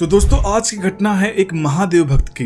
तो दोस्तों आज की घटना है एक महादेव भक्त की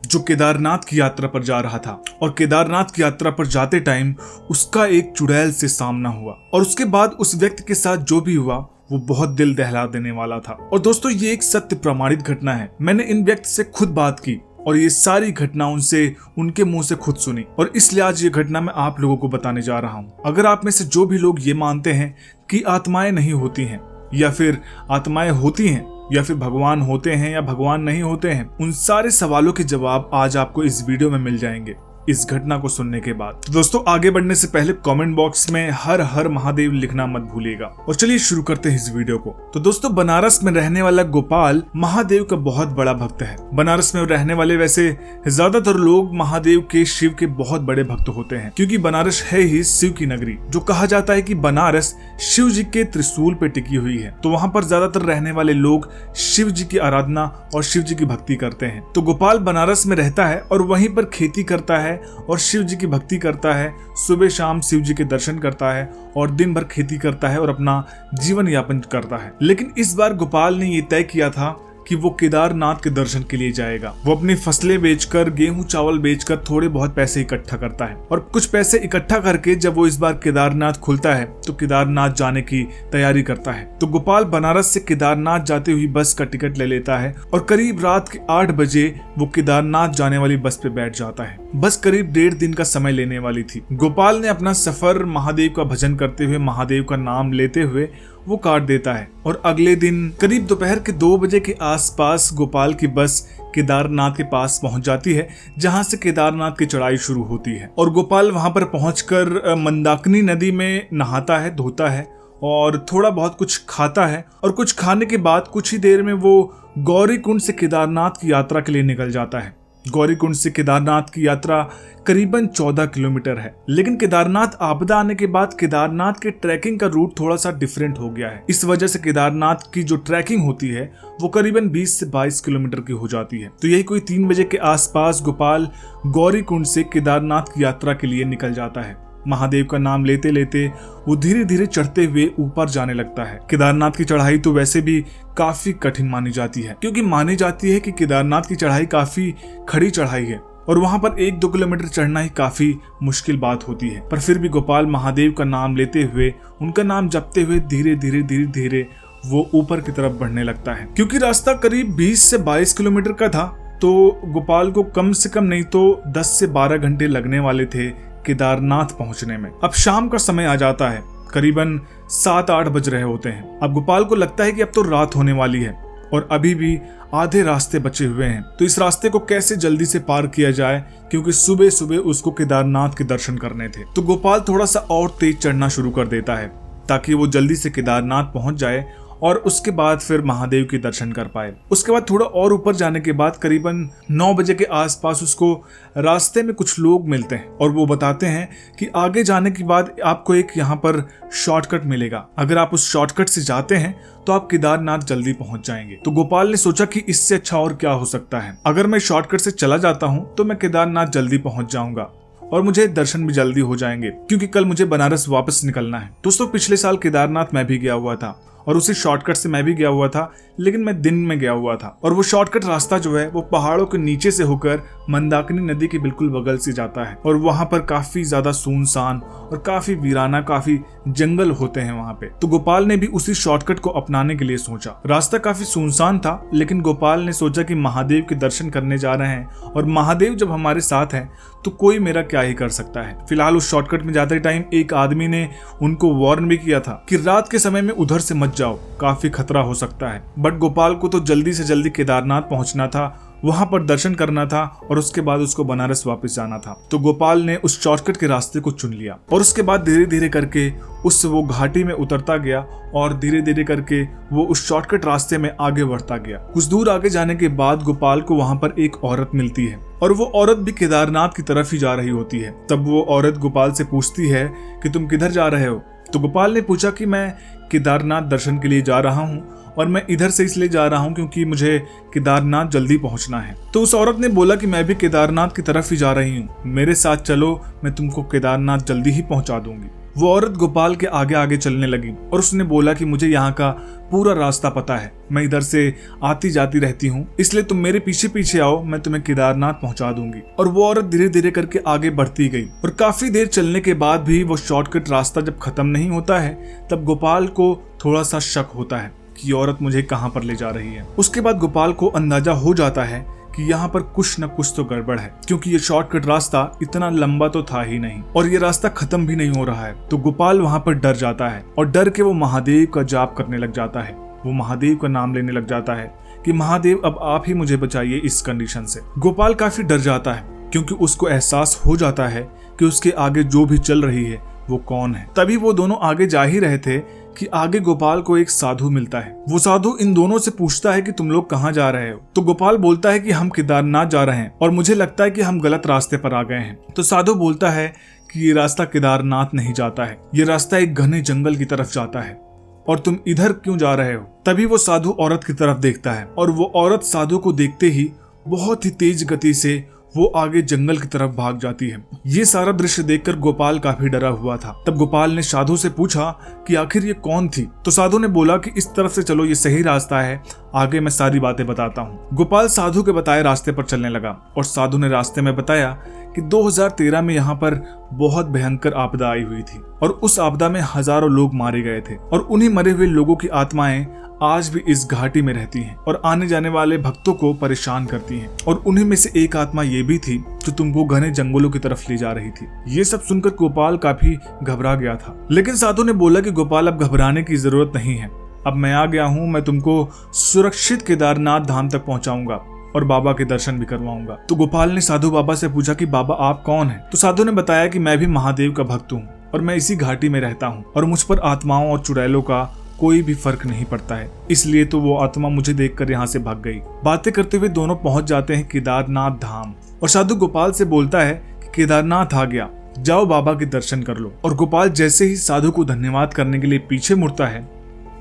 जो केदारनाथ की यात्रा पर जा रहा था और केदारनाथ की यात्रा पर जाते टाइम उसका एक चुड़ैल से सामना हुआ और उसके बाद उस व्यक्ति के साथ जो भी हुआ वो बहुत दिल दहला देने वाला था। और दोस्तों ये एक सत्य प्रमाणित घटना है। मैंने इन व्यक्ति से खुद बात की और ये सारी घटना उनसे उनके मुंह से खुद सुनी और इसलिए आज ये घटना मैं आप लोगों को बताने जा रहा हूँ। अगर आप में से जो भी लोग ये मानते हैं कि आत्माएं नहीं होती हैं या फिर आत्माएं होती हैं या फिर भगवान होते हैं या भगवान नहीं होते हैं, उन सारे सवालों के जवाब आज आपको इस वीडियो में मिल जाएंगे इस घटना को सुनने के बाद। तो दोस्तों आगे बढ़ने से पहले कमेंट बॉक्स में हर हर महादेव लिखना मत भूलिएगा। और चलिए शुरू करते हैं इस वीडियो को। तो दोस्तों बनारस में रहने वाला गोपाल महादेव का बहुत बड़ा भक्त है। बनारस में रहने वाले वैसे ज्यादातर लोग महादेव के शिव के बहुत बड़े भक्त होते हैं क्योंकि बनारस है ही शिव की नगरी। जो कहा जाता है कि बनारस शिव जी के त्रिशूल पे टिकी हुई है, तो वहाँ पर ज्यादातर रहने वाले लोग शिव जी की आराधना और शिव जी की भक्ति करते हैं। तो गोपाल बनारस में रहता है और वहीं पर खेती करता है और शिव जी की भक्ति करता है। सुबह शाम शिव जी के दर्शन करता है और दिन भर खेती करता है और अपना जीवन यापन करता है। लेकिन इस बार गोपाल ने ये तय किया था कि वो केदारनाथ के दर्शन के लिए जाएगा। वो अपनी फसलें बेचकर, गेहूं चावल बेचकर थोड़े बहुत पैसे इकट्ठा करता है और कुछ पैसे इकट्ठा करके जब वो इस बार केदारनाथ खुलता है तो केदारनाथ जाने की तैयारी करता है। तो गोपाल बनारस से केदारनाथ जाते हुए बस का टिकट ले लेता है और करीब रात के 8 बजे वो केदारनाथ जाने वाली बस पे बैठ जाता है। बस करीब 1.5 दिन का समय लेने वाली थी। गोपाल ने अपना सफर महादेव का भजन करते हुए, महादेव का नाम लेते हुए वो काट देता है और अगले दिन करीब दोपहर के 2 बजे के आसपास गोपाल की बस केदारनाथ के पास पहुंच जाती है जहां से केदारनाथ की चढ़ाई शुरू होती है। और गोपाल वहां पर पहुंचकर मंदाकिनी नदी में नहाता है, धोता है और थोड़ा बहुत कुछ खाता है और कुछ खाने के बाद कुछ ही देर में वो गौरीकुंड से केदारनाथ की यात्रा के लिए निकल जाता है। गौरीकुंड से केदारनाथ की यात्रा करीबन 14 किलोमीटर है। लेकिन केदारनाथ आपदा आने के बाद केदारनाथ के ट्रैकिंग का रूट थोड़ा सा डिफरेंट हो गया है। इस वजह से केदारनाथ की जो ट्रैकिंग होती है वो करीबन 20 से 22 किलोमीटर की हो जाती है। तो यही कोई 3 बजे के आसपास गोपाल गौरीकुंड से केदारनाथ की यात्रा के लिए निकल जाता है। महादेव का नाम लेते लेते वो धीरे धीरे चढ़ते हुए ऊपर जाने लगता है। केदारनाथ की चढ़ाई तो वैसे भी काफी कठिन मानी जाती है क्योंकि मानी जाती है कि केदारनाथ की चढ़ाई काफी खड़ी चढ़ाई है और वहां पर 1-2 किलोमीटर चढ़ना ही काफी मुश्किल बात होती है। पर फिर भी गोपाल महादेव का नाम लेते हुए, उनका नाम जपते हुए धीरे धीरे वो ऊपर की तरफ बढ़ने लगता है। क्योंकि रास्ता करीब 20 से 22 किलोमीटर का था तो गोपाल को कम से कम नहीं तो 10 से 12 घंटे लगने वाले थे केदारनाथ पहुंचने में। अब शाम का समय आ जाता है, करीबन 7-8 बज रहे होते हैं। अब गोपाल को लगता है कि अब तो रात होने वाली है और अभी भी आधे रास्ते बचे हुए हैं, तो इस रास्ते को कैसे जल्दी से पार किया जाए क्योंकि सुबह सुबह उसको केदारनाथ के दर्शन करने थे। तो गोपाल थोड़ा सा और तेज चढ़ना शुरू कर देता है ताकि वो जल्दी से केदारनाथ पहुंच जाए और उसके बाद फिर महादेव के दर्शन कर पाए। उसके बाद थोड़ा और ऊपर जाने के बाद करीबन 9 बजे के आसपास उसको रास्ते में कुछ लोग मिलते हैं और वो बताते हैं कि आगे जाने के बाद आपको एक यहाँ पर शॉर्टकट मिलेगा। अगर आप उस शॉर्टकट से जाते हैं तो आप केदारनाथ जल्दी पहुंच जाएंगे। तो गोपाल ने सोचा कि इससे अच्छा और क्या हो सकता है। अगर मैं शॉर्टकट से चला जाता हूँ तो मैं केदारनाथ जल्दी पहुंच जाऊंगा और मुझे दर्शन भी जल्दी हो जाएंगे क्योंकि कल मुझे बनारस वापस निकलना है। दोस्तों पिछले साल केदारनाथ मैं भी गया हुआ था और उसी शॉर्टकट से मैं भी गया हुआ था, लेकिन मैं दिन में गया हुआ था और वो शॉर्टकट रास्ता जो है वो पहाड़ों के नीचे से होकर मंदाकिनी नदी के बिल्कुल बगल से जाता है और वहां पर काफी ज्यादा सुनसान और काफी वीराना, काफी जंगल होते हैं वहां पे। तो गोपाल ने भी उसी शॉर्टकट को अपनाने के लिए सोचा। रास्ता काफी सुनसान था लेकिन गोपाल ने सोचा कि महादेव के दर्शन करने जा रहे हैं और महादेव जब हमारे साथ हैं तो कोई मेरा क्या ही कर सकता है। फिलहाल उस शॉर्टकट में जाते टाइम एक आदमी ने उनको वार्न भी किया था कि रात के समय में उधर से मत जाओ, काफी खतरा हो सकता है। बट गोपाल को तो जल्दी से जल्दी केदारनाथ पहुंचना था, वहां पर दर्शन करना था और उसके बाद उसको बनारस वापस जाना था। तो गोपाल ने उस शॉर्टकट के रास्ते को चुन लिया और उसके बाद धीरे धीरे करके वो घाटी में उतरता गया और धीरे धीरे करके वो उस शॉर्टकट रास्ते में आगे बढ़ता गया। कुछ दूर आगे जाने के बाद गोपाल को वहां पर एक औरत मिलती है और वो औरत भी केदारनाथ की तरफ ही जा रही होती है। तब वो औरत गोपाल से पूछती है कि तुम किधर जा रहे हो। तो गोपाल ने पूछा कि मैं केदारनाथ दर्शन के लिए जा रहा हूँ और मैं इधर से इसलिए जा रहा हूँ क्योंकि मुझे केदारनाथ जल्दी पहुँचना है। तो उस औरत ने बोला कि मैं भी केदारनाथ की तरफ ही जा रही हूँ, मेरे साथ चलो, मैं तुमको केदारनाथ जल्दी ही पहुँचा दूंगी। वो औरत गोपाल के आगे आगे चलने लगी और उसने बोला कि मुझे यहाँ का पूरा रास्ता पता है, मैं इधर से आती जाती रहती हूँ, इसलिए तुम मेरे पीछे पीछे आओ, मैं तुम्हें केदारनाथ पहुंचा दूंगी। और वो औरत धीरे धीरे करके आगे बढ़ती गई और काफी देर चलने के बाद भी वो शॉर्टकट रास्ता जब खत्म नहीं होता है तब गोपाल को थोड़ा सा शक होता है कि औरत मुझे कहाँ पर ले जा रही है। उसके बाद गोपाल को अंदाजा हो जाता है कि यहाँ पर कुछ न कुछ तो गड़बड़ है, क्योंकि ये शॉर्टकट रास्ता इतना लंबा तो था ही नहीं और ये रास्ता खत्म भी नहीं हो रहा है। तो गोपाल वहाँ पर डर जाता है और डर के वो महादेव का जाप करने लग जाता है। वो महादेव का नाम लेने लग जाता है कि महादेव अब आप ही मुझे बचाइए इस कंडीशन से। गोपाल काफी डर जाता है क्योंकि उसको एहसास हो जाता है कि उसके आगे जो भी चल रही है वो कौन है। तभी वो दोनों आगे जा ही रहे थे कि आगे गोपाल को एक साधु मिलता है। वो साधु इन दोनों से पूछता है कि तुम लोग कहाँ जा रहे हो। तो गोपाल बोलता है कि हम केदारनाथ जा रहे हैं और मुझे लगता है कि हम गलत रास्ते पर आ गए हैं। तो साधु बोलता है कि ये रास्ता केदारनाथ नहीं जाता है, ये रास्ता एक घने जंगल की तरफ जाता है और तुम इधर क्यों जा रहे हो। तभी वो साधु औरत की तरफ देखता है और वो औरत साधु को देखते ही बहुत ही तेज गति से वो आगे जंगल की तरफ भाग जाती है। ये सारा दृश्य देखकर गोपाल काफी डरा हुआ था। तब गोपाल ने साधु से पूछा कि आखिर ये कौन थी। तो साधु ने बोला कि इस तरफ से चलो, ये सही रास्ता है, आगे मैं सारी बातें बताता हूँ। गोपाल साधु के बताए रास्ते पर चलने लगा और साधु ने रास्ते में बताया कि 2013 में यहाँ पर बहुत भयंकर आपदा आई हुई थी और उस आपदा में हजारों लोग मारे गए थे और उन्हीं मरे हुए लोगों की आत्माएं आज भी इस घाटी में रहती हैं और आने जाने वाले भक्तों को परेशान करती हैं। और उन्हीं में से एक आत्मा ये भी थी जो तुमको घने जंगलों की तरफ ले जा रही थी। ये सब सुनकर गोपाल काफी घबरा गया था, लेकिन साधु ने बोला कि गोपाल अब घबराने की जरूरत नहीं है, अब मैं आ गया हूँ, मैं तुमको सुरक्षित केदारनाथ धाम तक पहुंचाऊंगा और बाबा के दर्शन भी करवाऊंगा। तो गोपाल ने साधु बाबा से पूछा कि बाबा आप कौन हैं। तो साधु ने बताया कि मैं भी महादेव का भक्त हूँ और मैं इसी घाटी में रहता हूँ और मुझ पर आत्माओं और चुड़ैलों का कोई भी फर्क नहीं पड़ता है, इसलिए तो वो आत्मा मुझे देखकर यहाँ से भाग गई। बातें करते हुए दोनों पहुंच जाते हैं केदारनाथ धाम और साधु गोपाल से बोलता है कि केदारनाथ आ गया, जाओ बाबा के दर्शन कर लो। और गोपाल जैसे ही साधु को धन्यवाद करने के लिए पीछे मुड़ता है,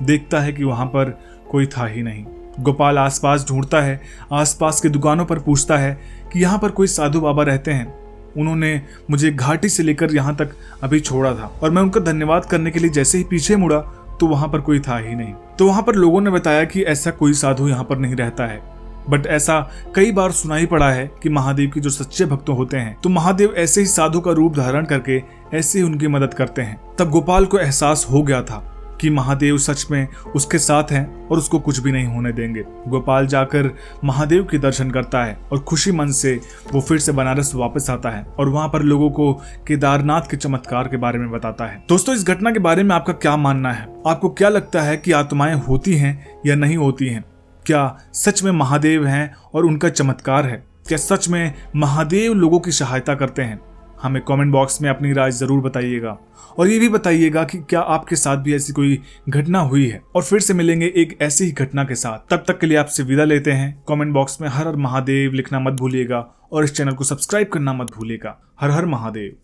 देखता है कि वहां पर कोई था ही नहीं। गोपाल आसपास ढूंढता है, आसपास की दुकानों पर पूछता है कि यहाँ पर कोई साधु बाबा रहते हैं, उन्होंने मुझे घाटी से लेकर यहाँ तक अभी छोड़ा था। और मैं उनका धन्यवाद करने के लिए जैसे ही पीछे मुड़ा तो वहां पर कोई था ही नहीं। तो वहां पर लोगों ने बताया कि ऐसा कोई साधु यहाँ पर नहीं रहता है, बट ऐसा कई बार सुना ही पड़ा है कि महादेव के जो सच्चे भक्त होते हैं तो महादेव ऐसे ही साधु का रूप धारण करके ऐसे ही उनकी मदद करते हैं। तब गोपाल को एहसास हो गया था कि महादेव सच में उसके साथ हैं और उसको कुछ भी नहीं होने देंगे। गोपाल जाकर महादेव के दर्शन करता है और खुशी मन से वो फिर से बनारस वापस आता है और वहां पर लोगों को केदारनाथ के चमत्कार के बारे में बताता है। दोस्तों, इस घटना के बारे में आपका क्या मानना है? आपको क्या लगता है कि आत्माएं होती हैं या नहीं होती हैं? क्या सच में महादेव हैं और उनका चमत्कार है? क्या सच में महादेव लोगों की सहायता करते हैं? हमें कमेंट बॉक्स में अपनी राय जरूर बताइएगा और ये भी बताइएगा कि क्या आपके साथ भी ऐसी कोई घटना हुई है। और फिर से मिलेंगे एक ऐसी ही घटना के साथ। तब तक के लिए आपसे विदा लेते हैं। कमेंट बॉक्स में हर हर महादेव लिखना मत भूलिएगा और इस चैनल को सब्सक्राइब करना मत भूलिएगा। हर हर महादेव।